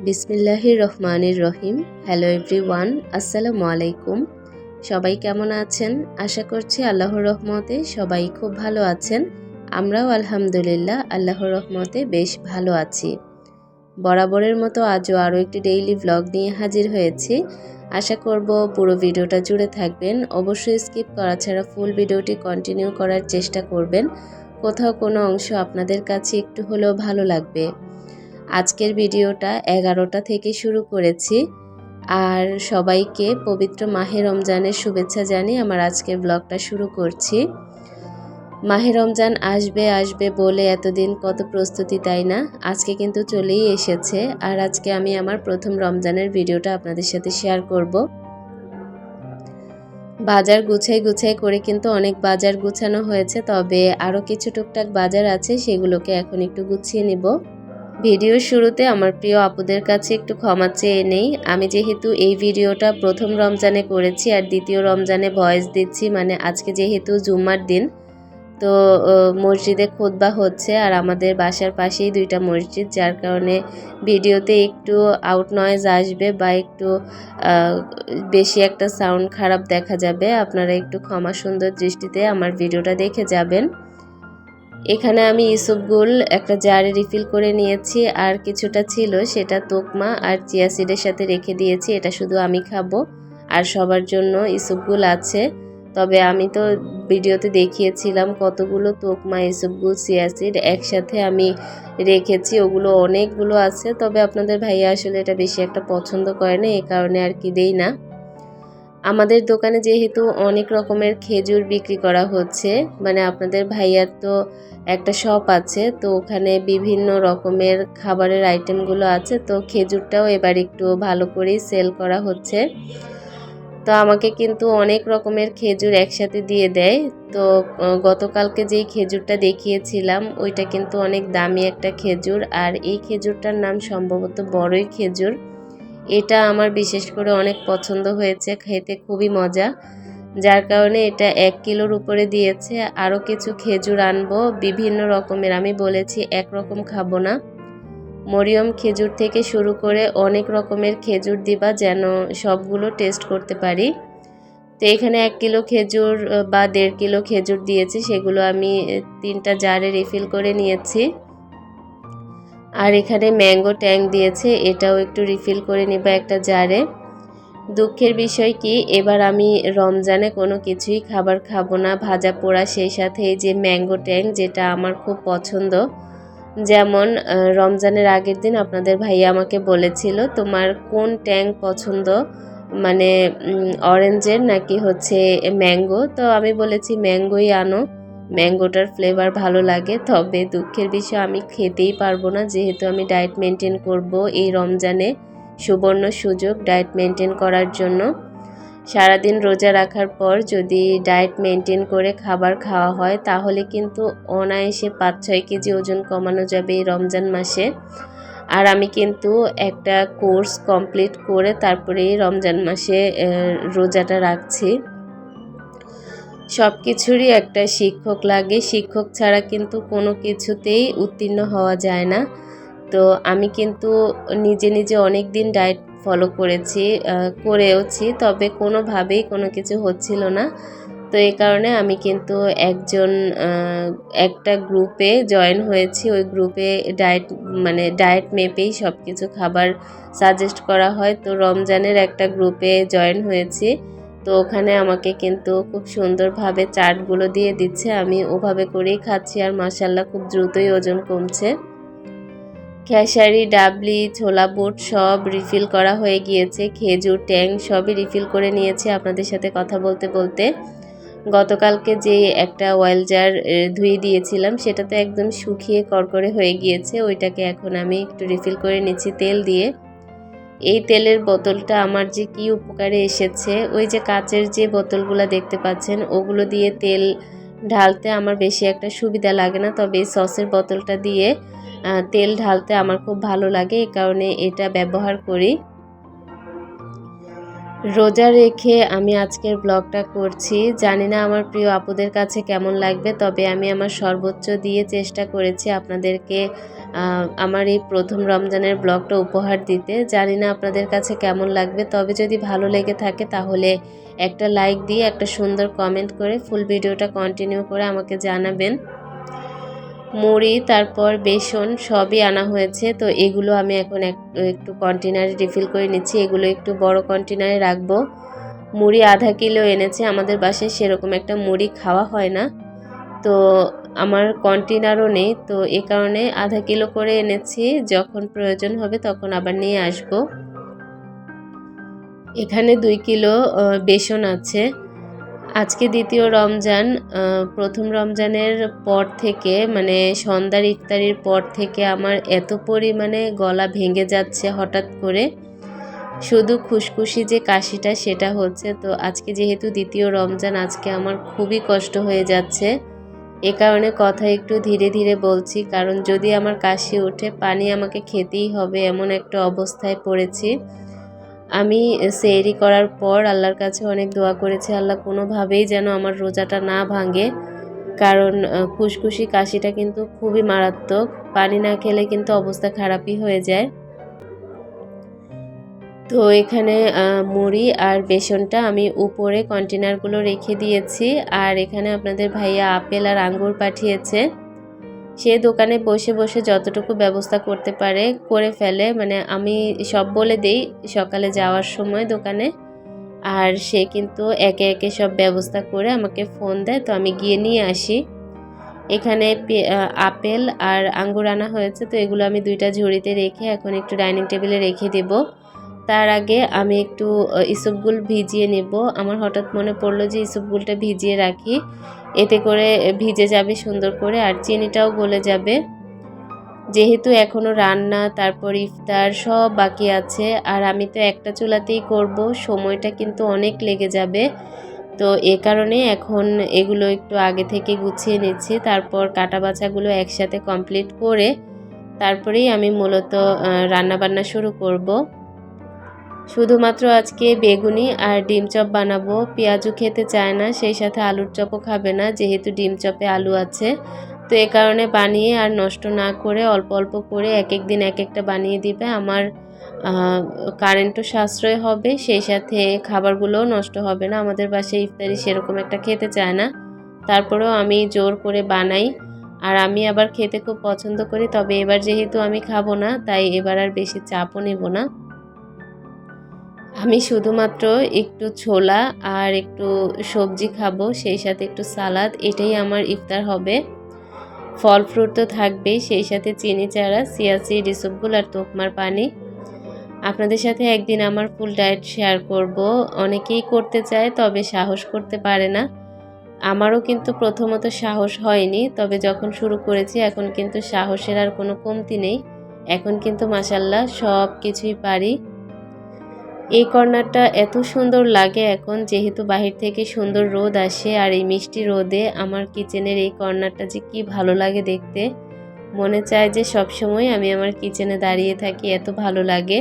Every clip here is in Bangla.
বিসমিল্লাহির রহমানির রহিম। হ্যালো এভরিওয়ান, আসসালামু আলাইকুম। সবাই কেমন আছেন? আশা করছি আল্লাহর রহমতে সবাই খুব ভালো আছেন। আমরাও আলহামদুলিল্লাহ আল্লাহর রহমতে বেশ ভালো আছি। বরাবরের মতো আজও আরও একটি ডেইলি ভ্লগ নিয়ে হাজির হয়েছি। আশা করব পুরো ভিডিওটা জুড়ে থাকবেন। অবশ্যই স্কিপ করা ছাড়া ফুল ভিডিওটি কন্টিনিউ করার চেষ্টা করবেন। কোথাও কোনো অংশ আপনাদের কাছে একটু হলেও ভালো লাগবে। আজকের ভিডিওটা 11টা থেকে শুরু করেছি, আর সবাইকে পবিত্র মাহে রমজানের শুভেচ্ছা জানিয়ে আমার আজকের ব্লগটা শুরু করছি। মাহে রমজান আসবে আসবে বলে এতদিন কত প্রস্তুতি, তাই না? আজকে কিন্তু চলেই এসেছে, আর আজকে আমি আমার প্রথম রমজানের ভিডিওটা আপনাদের সাথে শেয়ার করব। বাজার গুছাই করে কিন্তু অনেক বাজার গুছানো হয়েছে, তবে আরও কিছু টুকটাক বাজার আছে, সেগুলোকে এখন একটু গুছিয়ে নিব। ভিডিওর শুরুতে আমার প্রিয় আপুদের কাছে একটু ক্ষমা চেয়ে নেই। আমি যেহেতু এই ভিডিওটা প্রথম রমজানে করেছি আর দ্বিতীয় রমজানে ভয়েস দিচ্ছি, মানে আজকে যেহেতু জুম্মার দিন, তো মসজিদে খুতবা হচ্ছে আর আমাদের বাসার পাশেই দুইটা মসজিদ, যার কারণে ভিডিওতে একটু আউট নয়েজ আসবে বা একটু বেশি একটা সাউন্ড খারাপ দেখা যাবে। আপনারা একটু ক্ষমা সুন্দর দৃষ্টিতে আমার ভিডিওটা দেখে যাবেন। এখানে আমি ইসবগুল একটা জারে রিফিল করে নিয়েছি, আর কিছুটা ছিল সেটা তোকমা আর চিয়া সিডের সাথে রেখে দিয়েছি। এটা শুধু আমি খাবো, আর সবার জন্য ইসবগুল আছে। তবে আমি তো ভিডিওতে দেখিয়েছিলাম কতগুলো তোকমা, ইসবগুল, চিয়া সিড একসাথে আমি রেখেছি। ওগুলো অনেকগুলো আছে, তবে আপনাদের ভাইয়া আসলে এটা বেশি একটা পছন্দ করে না, এই কারণে আর কি দেই না। আমাদের দোকানে যেহেতু অনেক রকমের খেজুর বিক্রি করা হচ্ছে, মানে আপনাদের ভাইয়ার তো একটা শপ আছে, তো ওখানে বিভিন্ন রকমের খাবারের আইটেমগুলো আছে, তো খেজুরটাও এবার একটু ভালো করেই সেল করা হচ্ছে। তো আমাকে কিন্তু অনেক রকমের খেজুর একসাথে দিয়ে দেয়। তো গতকালকে যেই খেজুরটা দেখিয়েছিলাম ওইটা কিন্তু অনেক দামি একটা খেজুর, আর এই খেজুরটার নাম সম্ভবত বড়ই খেজুর। এটা আমার বিশেষ করে অনেক পছন্দ হয়েছে, খেতে খুবই মজা, যার কারণে এটা 1 কিলোর উপরে দিয়েছে। আরও কিছু খেজুর আনবো বিভিন্ন রকমের, আমি বলেছি একরকম খাবো না, মরিয়ম খেজুর থেকে শুরু করে অনেক রকমের খেজুর দিবা, যেন সবগুলো টেস্ট করতে পারি। তো এখানে 1 কিলো খেজুর বা 1.5 কিলো খেজুর দিয়েছি, সেগুলো আমি 3টা জারে রিফিল করে নিয়েছি। আর এখানে ম্যাঙ্গো ট্যাং দিয়েছে, এটাও একটু রিফিল করে নিব একটা জারে। দুঃখের বিষয় কি, এবার আমি রমজানে কোনো কিছুই খাবার খাবো না, ভাজা পোড়া, সেই সাথে এই যে ম্যাঙ্গো ট্যাং, যেটা আমার খুব পছন্দ। যেমন রমজানের আগের দিন আপনাদের ভাইয়া আমাকে বলেছিল তোমার কোন ট্যাং পছন্দ, মানে অরেঞ্জের নাকি হচ্ছে ম্যাঙ্গো, তো আমি বলেছি ম্যাঙ্গোই আনো, ম্যাঙ্গোটার ফ্লেভার ভালো লাগে। তবে দুঃখের বিষয় আমি খেতেই পারবো না, যেহেতু আমি ডায়েট মেনটেন করব এই রমজানে। সুবর্ণ সুযোগ ডায়েট মেনটেন করার জন্য। সারাদিন রোজা রাখার পর যদি ডায়েট মেনটেন করে খাবার খাওয়া হয়, তাহলে কিন্তু অনায়াসে 5-6 কেজি ওজন কমানো যাবে এই রমজান মাসে। আর আমি কিন্তু একটা কোর্স কমপ্লিট করে তারপরে এই রমজান মাসে রোজাটা রাখছি। সব কিছুরই একটা শিক্ষক লাগে, শিক্ষক ছাড়া কিন্তু কোনো কিছুতেই উত্তীর্ণ হওয়া যায় না। তো আমি কিন্তু নিজে অনেক দিন ডায়েট ফলো করেওছি, তবে কোনোভাবেই কোনো কিছু হচ্ছিল না। তো এই কারণে আমি কিন্তু একটা গ্রুপে জয়েন হয়েছি। ওই গ্রুপে ডায়েট মেপেই সব কিছু খাবার সাজেস্ট করা হয়। তো রমজানের একটা গ্রুপে জয়েন হয়েছি, তো ওখানে আমাকে কিন্তু খুব সুন্দরভাবে চার্টগুলো দিয়ে দিচ্ছে, আমি ওভাবে করেই খাচ্ছি, আর মাশাআল্লাহ খুব দ্রুতই ওজন কমছে। খেসারি, ডাবলি, ছোলা বুট সব রিফিল করা হয়ে গিয়েছে, খেজুর, ট্যাং সবই রিফিল করে নিয়েছি আপনাদের সাথে কথা বলতে বলতে। গতকালকে যে একটা অয়েল জার ধুয়ে দিয়েছিলাম, সেটা তো একদম শুকিয়ে করকরে হয়ে গিয়েছে, ওইটাকে এখন আমি একটু রিফিল করে নিচ্ছি তেল দিয়ে। এই তেলের বোতলটা আমার যে কি উপকারে এসেছে, ওই যে কাচের যে বোতলগুলো দেখতে পাচ্ছেন, ওগুলো দিয়ে তেল ঢালতে আমার বেশি একটা সুবিধা লাগে না, তবে এই সসের বোতলটা দিয়ে তেল ঢালতে আমার খুব ভালো লাগে, এই কারণে এটা ব্যবহার করি। রোজা রেখে আমি আজকের ব্লগটা করছি। জানি না আমার প্রিয় আপুদের কাছে কেমন লাগবে, তবে আমি আমার সর্বোচ্চ দিয়ে চেষ্টা করেছি আপনাদেরকে আমার এই প্রথম রমজানের ব্লগটা উপহার দিতে। জানি না আপনাদের কাছে কেমন লাগবে, তবে যদি ভালো লেগে থাকে তাহলে একটা লাইক দিয়ে একটা সুন্দর কমেন্ট করে ফুল ভিডিওটা কন্টিনিউ করে আমাকে জানাবেন। মুড়ি তারপর বেসন সবই আনা হয়েছে, তো এগুলো আমি এখন একটু কন্টেনারে রিফিল করে নিচ্ছি। এগুলো একটু বড় কন্টেনারে রাখবো। মুড়ি আধা কিলো এনেছে, আমাদের বাসায় সেরকম একটা মুড়ি খাওয়া হয় না, তো আমার কন্টেনারও নেই, তো এ কারণে আধা কিলো করে এনেছি। যখন প্রয়োজন হবে তখন আবার নিয়ে আসব। এখানে 2 কিলো বেসন আছে। আজকে দ্বিতীয় রমজান। প্রথম রমজানের পর থেকে মানে সন্ধ্যার ইফতারির পর থেকে আমার এত পরিমাণে গলা ভেঙে যাচ্ছে হঠাৎ করে, শুধু খুশখুশি যে কাশিটা সেটা হচ্ছে। তো আজকে যেহেতু দ্বিতীয় রমজান, আজকে আমার খুবই কষ্ট হয়ে যাচ্ছে। এ কারণে কথা একটু ধীরে ধীরে বলছি, কারণ যদি আমার কাশি ওঠে পানি আমাকে খেতেই হবে, এমন একটা অবস্থায় পড়েছি। আমি সেহরি করার পর আল্লাহর কাছে অনেক দোয়া করেছি, আল্লাহ কোনোভাবেই যেন আমার রোজাটা না ভাঙে, কারণ খুশখুশি কাশিটা কিন্তু খুবই মারাত্মক। পানি না খেলে কিন্তু অবস্থা খারাপই হয়ে যায়। তো এখানে মুড়ি আর বেসনটা আমি উপরে কন্টেনারগুলো রেখে দিয়েছি। আর এখানে আপনাদের ভাইয়া আপেল আর আঙ্গুর পাঠিয়েছে। সে দোকানে বসে বসে যতটুকু ব্যবস্থা করতে পারে করে ফেলে, মানে আমি সব বলে দেই সকালে যাওয়ার সময় দোকানে, আর সে কিন্তু একে একে সব ব্যবস্থা করে আমাকে ফোন দেয়, তো আমি গিয়ে নিয়ে আসি। এখানে আপেল আর আঙ্গুর আনা হয়েছে, তো এগুলো আমি 2টা ঝুড়িতে রেখে এখন একটু ডাইনিং টেবিলে রেখে দেব। তার আগে আমি একটু ইসবগুল ভিজিয়ে নেব। আমার হঠাৎ মনে পড়লো যে ইসবগুলটা ভিজিয়ে রাখি, এতে করে ভিজে যাবে সুন্দর করে আর চিনিটাও গলে যাবে। যেহেতু এখনও রান্না তারপর ইফতার সব বাকি আছে, আর আমি তো একটা চুলাতেই করব, সময়টা কিন্তু অনেক লেগে যাবে। তো এ কারণে এখন এগুলো একটু আগে থেকে গুছিয়ে নিচ্ছি, তারপর কাটা বাছাগুলো একসাথে কমপ্লিট করে তারপরেই আমি মূলত রান্নাবান্না শুরু করব। শুধুমাত্র আজকে বেগুনি আর ডিম চপ বানাবো। পেঁয়াজও খেতে চায় না, সেই সাথে আলুর চপও খাবে না, যেহেতু ডিম চপে আলু আছে। তো এ কারণে বানিয়ে আর নষ্ট না করে অল্প অল্প করে এক এক দিন এক একটা বানিয়ে দিবে। আমার কারেন্টও সাশ্রয় হবে, সেই সাথে খাবারগুলোও নষ্ট হবে না। আমাদের বাসায় ইফতারি সেরকম একটা খেতে চায় না, তারপরেও আমি জোর করে বানাই। আর আমি আবার খেতে খুব পছন্দ করি, তবে এবার যেহেতু আমি খাবো না তাই এবার আর বেশি চাপও নেব না। আমি শুধুমাত্র একটু ছোলা আর একটু সবজি খাবো, সেই সাথে একটু সালাদ, এটাই আমার ইফতার হবে। ফল ফ্রুট তো থাকবেই, সেই সাথে চিনি চারা, চিয়া সিড, ইসবগুল আর তোকমার পানি। আপনাদের সাথে একদিন আমার ফুল ডায়েট শেয়ার করব। অনেকেই করতে চায় তবে সাহস করতে পারে না। আমারও কিন্তু প্রথমত সাহস হয়নি, তবে যখন শুরু করেছি এখন কিন্তু সাহসের আর কোনো কমতি নেই। এখন কিন্তু মাশাল্লাহ সব কিছুই পারি। এই কর্নারটা এত সুন্দর লাগে এখন, যেহেতু বাহির থেকে সুন্দর রোদ আসে, আর এই মিষ্টি রোদে আমার কিচেনের এই কর্নারটা যে কি ভালো লাগে দেখতে। মনে চায় যে সবসময় আমি আমার কিচেনে দাঁড়িয়ে থাকি, এত ভালো লাগে।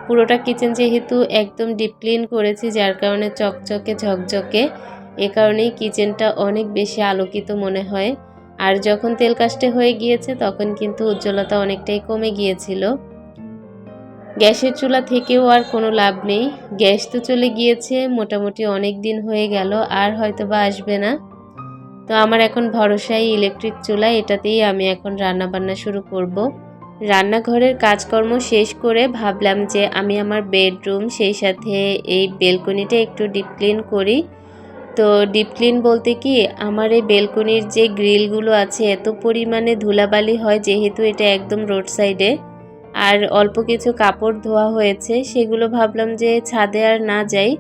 পুরোটা কিচেন যেহেতু একদম ডিপ ক্লিন করেছি, যার কারণে চকচকে ঝকঝকে, এ কারণেই কিচেনটা অনেক বেশি আলোকিত মনে হয়। আর যখন তেল কাস্টে হয়ে গিয়েছে তখন কিন্তু উজ্জ্বলতা অনেকটাই কমে গিয়েছিল। গ্যাসের চুলা থেকেও আর কোনো লাভ নেই, গ্যাস তো চলে গিয়েছে মোটামুটি অনেক দিন হয়ে গেল, আর হয়তো বা আসবে না। তো আমার এখন ভরসাই ইলেকট্রিক চুলা, এটাতেই আমি এখন রান্না বান্না শুরু করব। রান্নাঘরের কাজকর্ম শেষ করে ভাবলাম যে আমি আমার বেডরুম সেই সাথে এই বেলকনিটা একটু ডিপ ক্লিন করি। তো ডিপ ক্লিন বলতে কি, আমার এই বেলকনির যে গ্রিলগুলো আছে এত পরিমাণে ধুলাবালি হয়, যেহেতু এটা একদম রোড সাইডে, আর অল্প কিছু কাপড় ধোয়া হয়েছে, সেগুলো ভাবলাম যে ছাদে আর না যাই,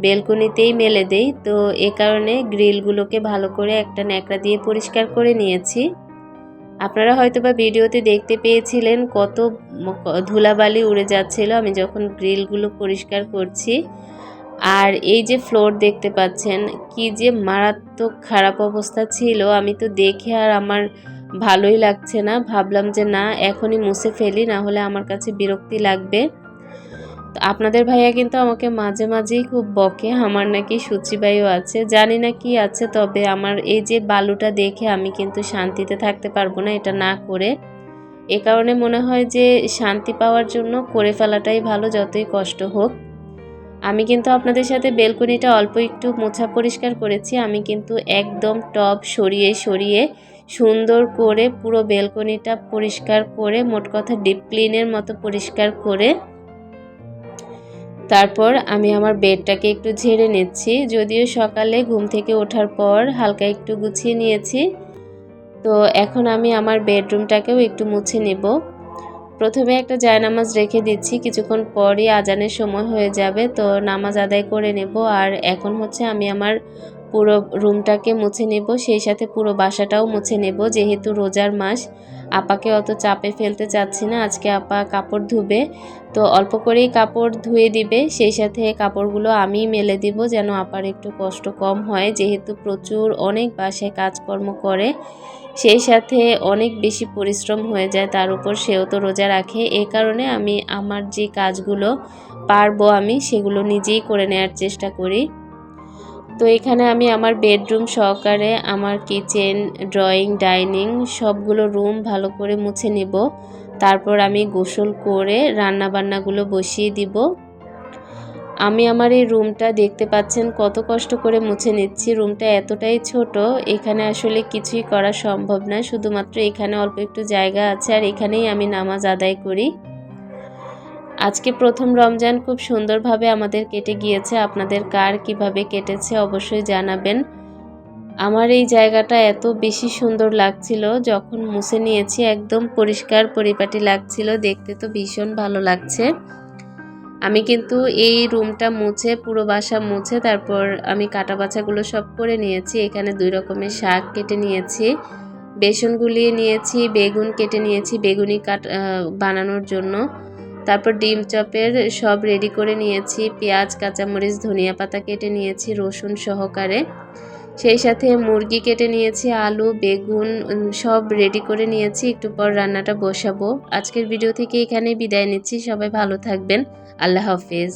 বেলকনিতেই মেলে দেই। তো এ কারণে গ্রিলগুলোকে ভালো করে একটা ন্যাকড়া দিয়ে পরিষ্কার করে নিয়েছি। আপনারা হয়তোবা ভিডিওতে দেখতে পেয়েছিলেন কত ধুলাবালি উড়ে যাচ্ছিল আমি যখন গ্রিলগুলো পরিষ্কার করছি। আর এই যে ফ্লোর দেখতে পাচ্ছেন, কি যে মারাত্মক খারাপ অবস্থা ছিল, আমি তো দেখে আর আমার ভালোই লাগছে না। ভাবলাম যে না, এখনই মুছে ফেলি, না হলে আমার কাছে বিরক্তি লাগবে। তো আপনাদের ভাইয়া কিন্তু আমাকে মাঝে মাঝেই খুব বকে, আমার নাকি সূচিবায়ু আছে, জানি না কি আছে, তবে আমার এই যে বালুটা দেখে আমি কিন্তু শান্তিতে থাকতে পারবো না এটা না করে। এ কারণে মনে হয় যে শান্তি পাওয়ার জন্য করে ফেলাটাই ভালো, যতই কষ্ট হোক। আমি কিন্তু আপনাদের সাথে বেলকনিটা অল্প একটু মোছা পরিষ্কার করেছি। আমি কিন্তু একদম টব সরিয়ে সরিয়ে সুন্দর করে পুরো বেলকনিটা পরিষ্কার করে, মোট কথা ডিপ ক্লিনের মতো পরিষ্কার করে তারপর আমি আমার বেডটাকে একটু ঝেড়ে নিচ্ছি। যদিও সকালে ঘুম থেকে ওঠার পর হালকা একটু গুছিয়ে নিয়েছি। তো এখন আমি আমার বেডরুমটাকেও একটু মুছে নেব। প্রথমে একটা জায়নামাজ রেখে দিচ্ছি, কিছুক্ষণ পরই আজানের সময় হয়ে যাবে, তো নামাজ আদায় করে নেব। আর এখন হচ্ছে আমি আমার পুরো রুমটাকে মুছে নেব, সেই সাথে পুরো বাসাটাও মুছে নেব। যেহেতু রোজার মাস, আপাকে অত চাপে ফেলতে চাচ্ছি না। আজকে আপা কাপড় ধুবে, তো অল্প করেই কাপড় ধুয়ে দিবে, সেই সাথে কাপড়গুলো আমি মেলে দিব যেন আপার একটু কষ্ট কম হয়, যেহেতু প্রচুর অনেক বাসায় কাজকর্ম করে, সেই সাথে অনেক বেশি পরিশ্রম হয়ে যায়, তার উপর সেও তো রোজা রাখে। এই কারণে আমি আমার যে কাজগুলো পারবো আমি সেগুলো নিজেই করে নেওয়ার চেষ্টা করি। তো এখানে আমি আমার বেডরুম সহকারে আমার কিচেন, ড্রয়িং, ডাইনিং সবগুলো রুম ভালো করে মুছে নেব। তারপর আমি গোসল করে রান্নাবান্নাগুলো বসিয়ে দিব। আমি আমার এই রুমটা দেখতে পাচ্ছেন কত কষ্ট করে মুছে নিচ্ছি। রুমটা এতটাই ছোট, এখানে আসলে কিছুই করা সম্ভব না। শুধুমাত্র এখানে অল্প একটু জায়গা আছে, আর এখানেই আমি নামাজ আদায় করি। আজকে প্রথম রমজান খুব সুন্দরভাবে আমাদের কেটে গিয়েছে। আপনাদের কার কিভাবে কেটেছে অবশ্যই জানাবেন। আমার এই জায়গাটা এত বেশি সুন্দর লাগছিল, যখন মুছে নিয়েছি একদম পরিষ্কার পরিপাটি লাগছিল, দেখতে তো ভীষণ ভালো লাগছে। আমি কিন্তু এই রুমটা মুছে, পুরো বাসা মুছে তারপর আমি কাটা বাছাগুলো সব করে নিয়েছি। এখানে 2 রকমের শাক কেটে নিয়েছি, বেসন গুলিয়ে নিয়েছি, বেগুন কেটে নিয়েছি বেগুনি বানানোর জন্য। তারপর ডিম চপের সব রেডি করে নিয়েছি, পেঁয়াজ, কাঁচামরিচ, ধনিয়া পাতা কেটে নিয়েছি রসুন সহকারে, সেই সাথে মুরগি কেটে নিয়েছি, আলু, বেগুন সব রেডি করে নিয়েছি। একটু পর রান্নাটা বসাবো। আজকের ভিডিও থেকে এখানেই বিদায় নিচ্ছি। সবাই ভালো থাকবেন। আল্লাহ হাফেজ।